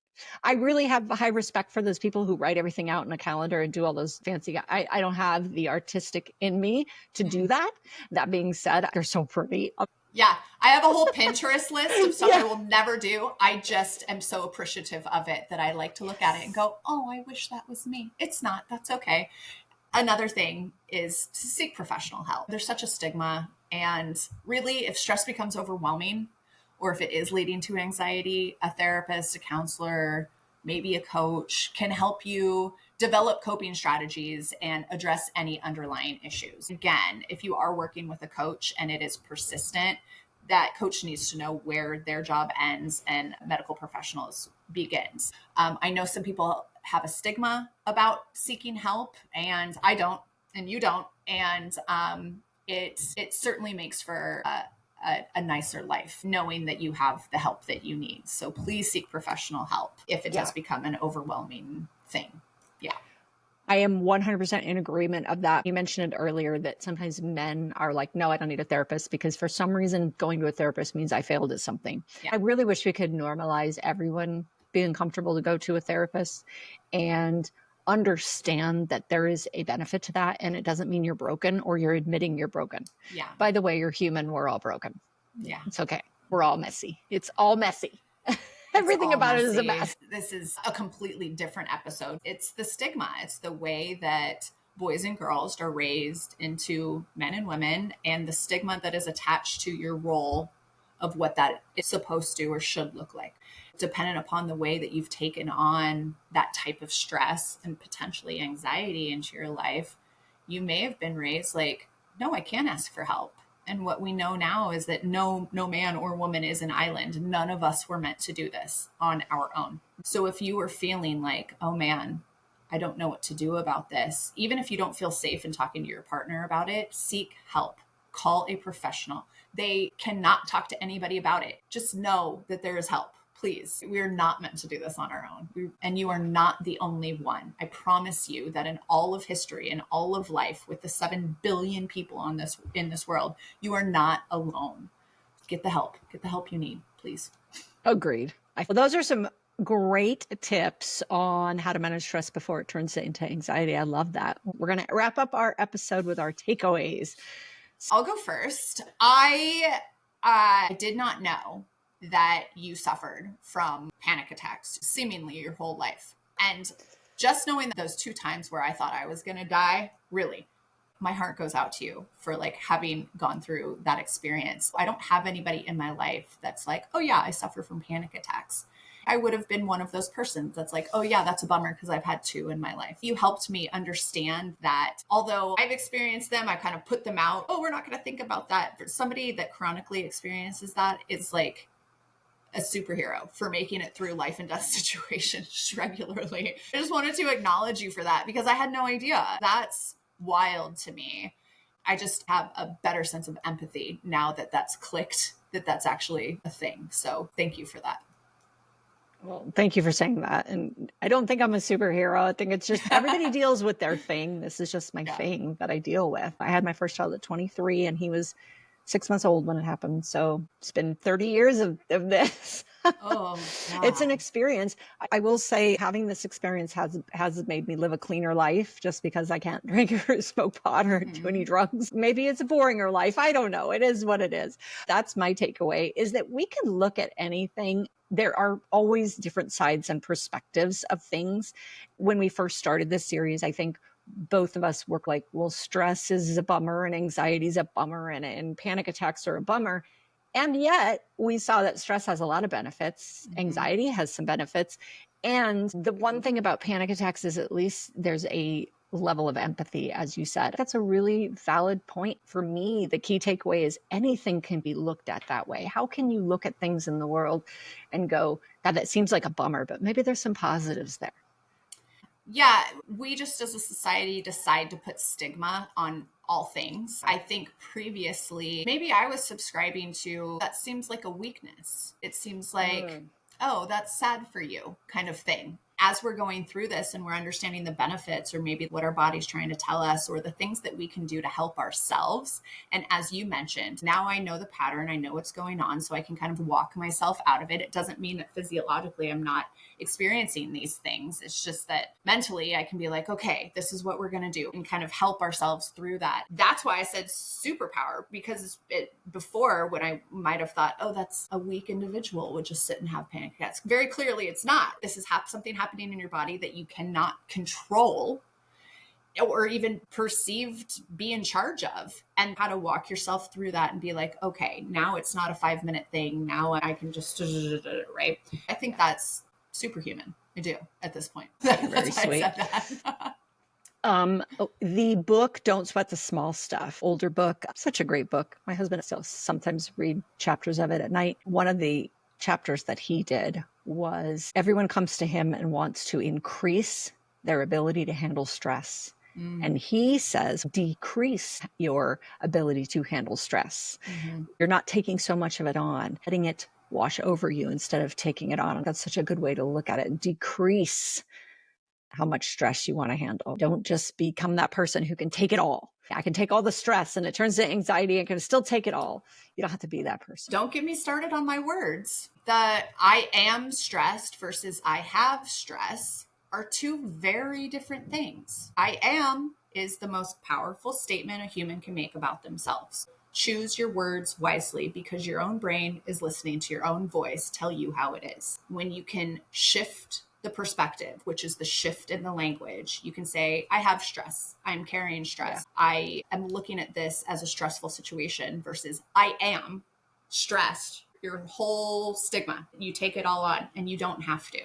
I really have a high respect for those people who write everything out in a calendar and do all those fancy. I don't have the artistic in me to do that. That being said, they're so pretty. Yeah, I have a whole Pinterest list of stuff Yeah. I will never do. I just am so appreciative of it that I like to look at it and go, oh, I wish that was me. It's not. That's okay. Another thing is to seek professional help. There's such a stigma. And really, if stress becomes overwhelming, or if it is leading to anxiety, a therapist, a counselor, maybe a coach can help you develop coping strategies and address any underlying issues. Again, if you are working with a coach and it is persistent, that coach needs to know where their job ends and medical professionals begins. I know some people have a stigma about seeking help, and I don't, and you don't. And it certainly makes for a nicer life knowing that you have the help that you need. So please seek professional help if it does become an overwhelming thing. Yeah. I am 100% in agreement of that. You mentioned it earlier that sometimes men are like, no, I don't need a therapist because for some reason going to a therapist means I failed at something. Yeah. I really wish we could normalize everyone being comfortable to go to a therapist and understand that there is a benefit to that. And it doesn't mean you're broken or you're admitting you're broken. Yeah. By the way, you're human. We're all broken. Yeah. It's okay. We're all messy. It's all messy. Everything about it is a mess. This is a completely different episode. It's the stigma. It's the way that boys and girls are raised into men and women, and the stigma that is attached to your role of what that is supposed to or should look like. Dependent upon the way that you've taken on that type of stress and potentially anxiety into your life, you may have been raised like, no, I can't ask for help. And what we know now is that no man or woman is an island. None of us were meant to do this on our own. So if you were feeling like, oh man, I don't know what to do about this, even if you don't feel safe in talking to your partner about it, seek help. Call a professional. They cannot talk to anybody about it. Just know that there is help. Please, we're not meant to do this on our own. And you are not the only one. I promise you that in all of history and all of life, with the 7 billion people in this world, you are not alone. Get the help you need, please. Agreed. Well, those are some great tips on how to manage stress before it turns into anxiety. I love that. We're going to wrap up our episode with our takeaways. I'll go first. I did not know that you suffered from panic attacks seemingly your whole life. And just knowing those 2 times where I thought I was going to die, really, my heart goes out to you for like having gone through that experience. I don't have anybody in my life that's like, oh yeah, I suffer from panic attacks. I would have been one of those persons that's like, oh yeah, that's a bummer because I've had 2 in my life. You helped me understand that although I've experienced them, I kind of put them out. Oh, we're not going to think about that. For somebody that chronically experiences that, it's like a superhero for making it through life and death situations regularly. I just wanted to acknowledge you for that because I had no idea. That's wild to me. I just have a better sense of empathy now that that's clicked, that that's actually a thing. So thank you for that. Well, thank you for saying that. And I don't think I'm a superhero. I think it's just everybody deals with their thing. This is just my thing that I deal with. I had my first child at 23 and he was 6 months old when it happened. So it's been 30 years of this. Oh, it's an experience. I will say having this experience has made me live a cleaner life just because I can't drink or smoke pot or do any drugs. Maybe it's a boringer life. I don't know. It is what it is. That's my takeaway, is that we can look at anything. There are always different sides and perspectives of things. When we first started this series, I think both of us were like, well, stress is a bummer and anxiety is a bummer and panic attacks are a bummer. And yet we saw that stress has a lot of benefits. Anxiety has some benefits. And the one thing about panic attacks is at least there's a level of empathy, as you said. That's a really valid point. For me, the key takeaway is anything can be looked at that way. How can you look at things in the world and go, God, that seems like a bummer, but maybe there's some positives there. Yeah, we just as a society decide to put stigma on all things. I think previously, maybe I was subscribing to that seems like a weakness. It seems like, oh, that's sad for you kind of thing. as we're going through this and we're understanding the benefits or maybe what our body's trying to tell us or the things that we can do to help ourselves. And as you mentioned, now I know the pattern, I know what's going on, so I can kind of walk myself out of it. It doesn't mean that physiologically I'm not experiencing these things. It's just that mentally I can be like, okay, this is what we're going to do and kind of help ourselves through that. That's why I said superpower, because before when I might have thought, oh, that's a weak individual would just sit and have panic attacks. Very clearly it's not. This is something happening in your body that you cannot control or even perceived be in charge of, and how to walk yourself through that and be like, okay, now it's not a 5-minute thing. Now I can just, right? I think that's superhuman. I do at this point. Very sweet. I said that. The book, Don't Sweat the Small Stuff, older book, such a great book. My husband still sometimes read chapters of it at night. One of the chapters that he did was everyone comes to him and wants to increase their ability to handle stress. And he says, decrease your ability to handle stress. You're not taking so much of it on, letting it wash over you instead of taking it on. That's such a good way to look at it. Decrease how much stress you want to handle. Don't just become that person who can take it all. I can take all the stress and it turns to anxiety and can still take it all. You don't have to be that person. Don't get me started on my words. The I am stressed versus I have stress are two very different things. I am is the most powerful statement a human can make about themselves. Choose your words wisely because your own brain is listening to your own voice tell you how it is. When you can shift the perspective, which is the shift in the language, you can say, I have stress. I'm carrying stress. Yeah. I am looking at this as a stressful situation versus I am stressed. Your whole stigma, you take it all on and you don't have to.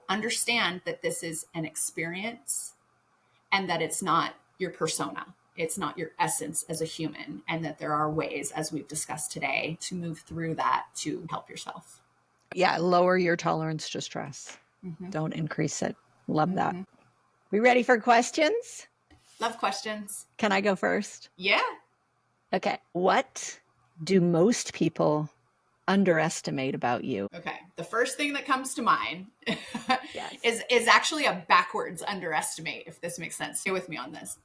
Understand that this is an experience and that it's not your persona. It's not your essence as a human, and that there are ways, as we've discussed today, to move through that to help yourself. Yeah, lower your tolerance to stress. Don't increase it. Love that. We ready for questions? Love questions. Can I go first? Yeah. Okay. What do most people underestimate about you? Okay. The first thing that comes to mind yes. is actually a backwards underestimate, if this makes sense. Stay with me on this.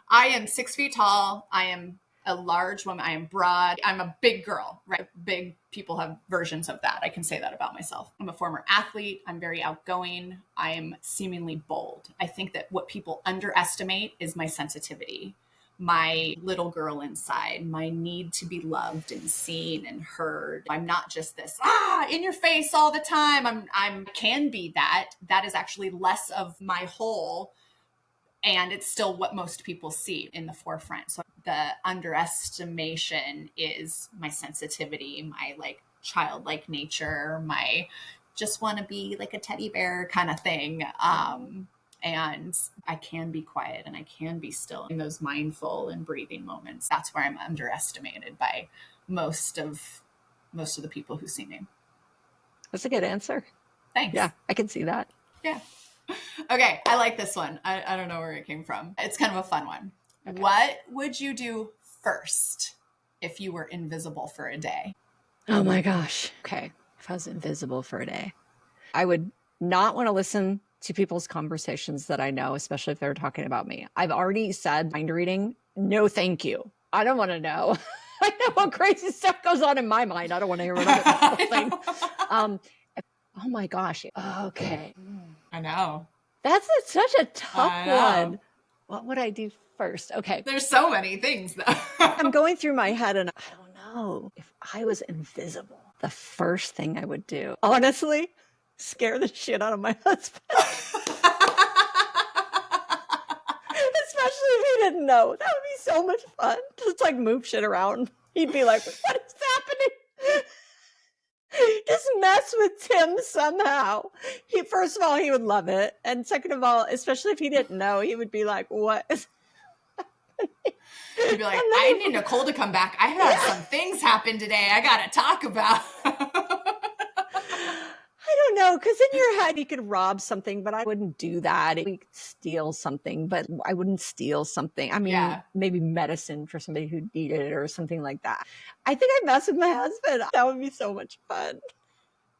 I am 6 feet tall. I am a large woman. I am broad. I'm a big girl, right? Big people have versions of that. I can say that about myself. I'm a former athlete. I'm very outgoing. I am seemingly bold. I think that what people underestimate is my sensitivity, my little girl inside, my need to be loved and seen and heard. I'm not just this, in your face all the time. I'm can be that. That is actually less of my whole. And it's still what most people see in the forefront. So the underestimation is my sensitivity, my like childlike nature, my just want to be like a teddy bear kind of thing. And I can be quiet and I can be still in those mindful and breathing moments. That's where I'm underestimated by most of the people who see me. That's a good answer. Thanks. Yeah, I can see that. Yeah. Okay, I like this one. I don't know where it came from. It's kind of a fun one. Okay. What would you do first if you were invisible for a day? Oh my gosh. Okay, if I was invisible for a day, I would not want to listen to people's conversations that I know, especially if they're talking about me. I've already said mind reading, no thank you. I don't want to know. I know what crazy stuff goes on in my mind. I don't want to hear about the whole thing. Oh my gosh. Okay. I know. That's such a tough one. What would I do first? Okay. There's so many things though. I'm going through my head and I don't know. If I was invisible, the first thing I would do, honestly, scare the shit out of my husband. Especially if he didn't know. That would be so much fun. Just like move shit around. He'd be like, what is happening? Just mess with Tim somehow. First of all, he would love it. And second of all, especially if he didn't know, he would be like, what is happening? He'd be like, I need Nicole to come back. I had some things happen today I got to talk about. I don't know, because in your head, you could rob something, but I wouldn't do that. We could steal something, but I wouldn't steal something. I mean, maybe medicine for somebody who needed it or something like that. I think I'd mess with my husband. That would be so much fun.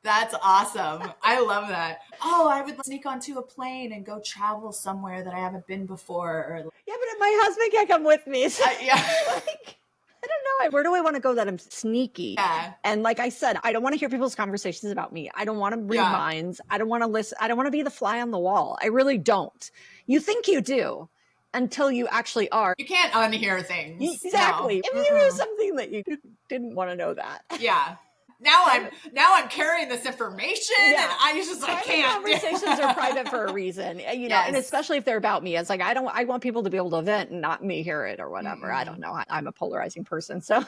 That's awesome. I love that. Oh, I would sneak onto a plane and go travel somewhere that I haven't been before. Or Yeah, but my husband can't come with me. So yeah. like, I don't know. Where do I want to go that I'm sneaky? Yeah. And like I said, I don't want to hear people's conversations about me. I don't want to read Yeah. minds. I don't want to listen. I don't want to be the fly on the wall. I really don't. You think you do until you actually are. You can't unhear things. Exactly. No. If you hear something that you didn't want to know that. Yeah. Now I'm carrying this information, and I just I can't. Conversations are private for a reason, you know, and especially if they're about me. It's like I want people to be able to vent and not me hear it or whatever. I don't know. I'm a polarizing person, so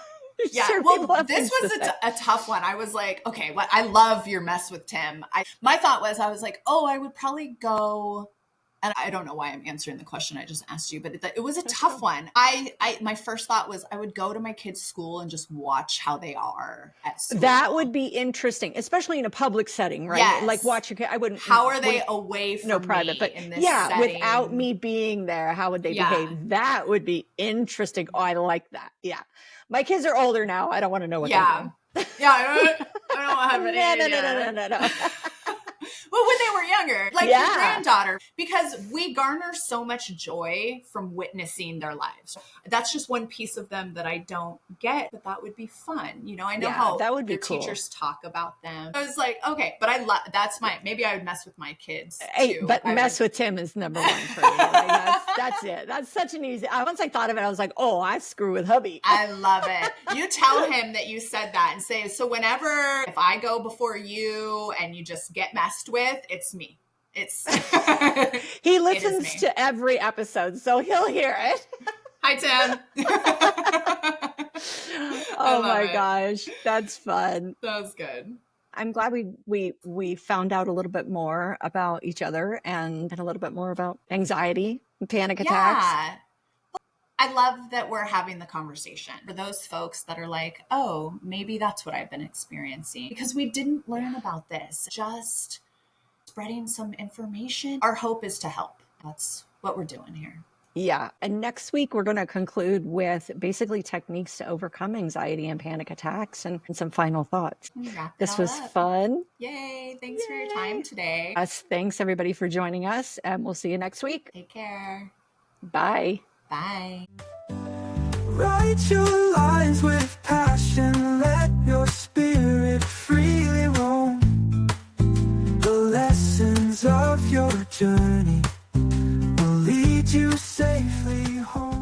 yeah. sure, Well, this was a tough one. I was like, okay, what? I love your mess with Tim. My thought was, I was like, oh, I would probably go. And I don't know why I'm answering the question I just asked you, but it was a tough one. My first thought was I would go to my kids' school and just watch how they are at school. That would be interesting, especially in a public setting, right? Yes. Like watch your kid. I wouldn't. How are they away from private, me but in this setting? without me being there, how would they behave? That would be interesting. Oh, I like that. Yeah, my kids are older now. I don't want to know what they're doing. Yeah, I don't have any. No. Well, when they were younger, like your granddaughter, because we garner so much joy from witnessing their lives. That's just one piece of them that I don't get, but that would be fun. You know, I know how that would be cool. Teachers talk about them. I was like, okay, but maybe I would mess with my kids too. But mess with Tim is number one for me. Like, that's it. That's such an easy, once I thought of it, I was like, oh, I screw with hubby. I love it. You tell him that you said that and say, so if I go before you and you just get messed with, it's me. He listens to every episode, so he'll hear it. Hi, Tim. Oh my gosh, that's fun. That was good. I'm glad we found out a little bit more about each other and a little bit more about anxiety and panic attacks. Yeah. I love that we're having the conversation for those folks that are like, oh, maybe that's what I've been experiencing, because we didn't learn about this. Just spreading some information. Our hope is to help. That's what we're doing here. Yeah. And next week, we're going to conclude with basically techniques to overcome anxiety and panic attacks and some final thoughts. This was fun. Yay. Thanks for your time today. Thanks, everybody, for joining us. And we'll see you next week. Take care. Bye. Bye. Write your lines with passion. Let your spirit freely roam. The lessons of your journey will lead you safely home.